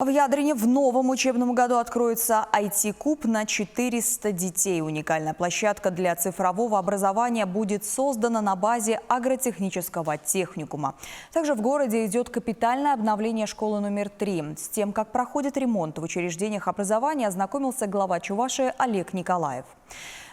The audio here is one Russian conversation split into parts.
В Ядрине в новом учебном году откроется IT-куб на 400 детей. Уникальная площадка для цифрового образования будет создана на базе агротехнического техникума. Также в городе идет капитальное обновление школы номер 3. С тем, как проходит ремонт в учреждениях образования, ознакомился глава Чувашии Олег Николаев.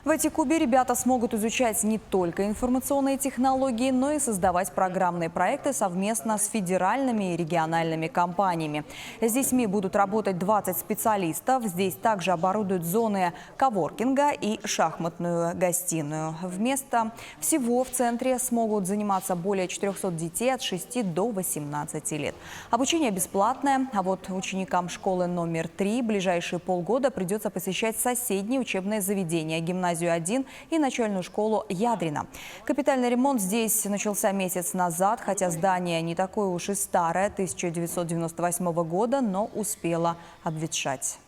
В IT-кубе ребята смогут изучать не только информационные технологии, но и создавать программные проекты совместно с федеральными и региональными компаниями. С детьми будут работать 20 специалистов. Здесь также оборудуют зоны коворкинга и шахматную гостиную. Вместо всего в центре смогут заниматься более 400 детей от 6 до 18 лет. Обучение бесплатное, а вот ученикам школы номер 3 ближайшие полгода придется посещать соседние учебные заведения – гимназию 1 и начальную школу Ядрина. Капитальный ремонт здесь начался месяц назад, хотя здание не такое уж и старое, 1998 года, но успело обветшать.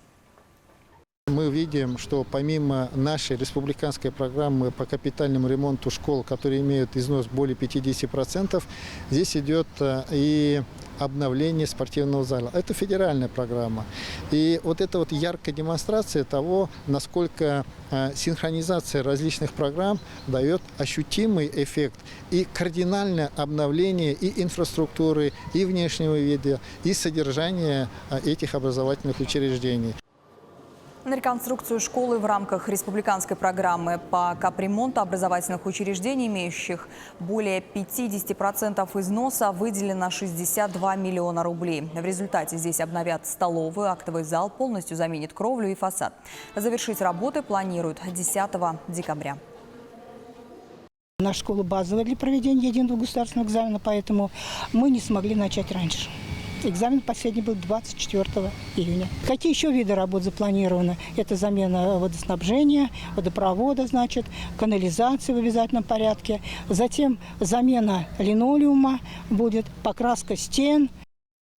Мы видим, что помимо нашей республиканской программы по капитальному ремонту школ, которые имеют износ более 50%, здесь идет и обновление спортивного зала. Это федеральная программа. И вот это вот яркая демонстрация того, насколько синхронизация различных программ дает ощутимый эффект и кардинальное обновление и инфраструктуры, и внешнего вида, и содержания этих образовательных учреждений. На реконструкцию школы в рамках республиканской программы по капремонту образовательных учреждений, имеющих более 50% износа, выделено 62 миллиона рублей. В результате здесь обновят столовую, актовый зал, полностью заменит кровлю и фасад. Завершить работы планируют 10 декабря. Наша школа базовая для проведения единого государственного экзамена, поэтому мы не смогли начать раньше. Экзамен последний был 24 июня. Какие еще виды работ запланированы? Это замена водоснабжения, водопровода, значит, канализации в обязательном порядке. Затем замена линолеума, будет покраска стен.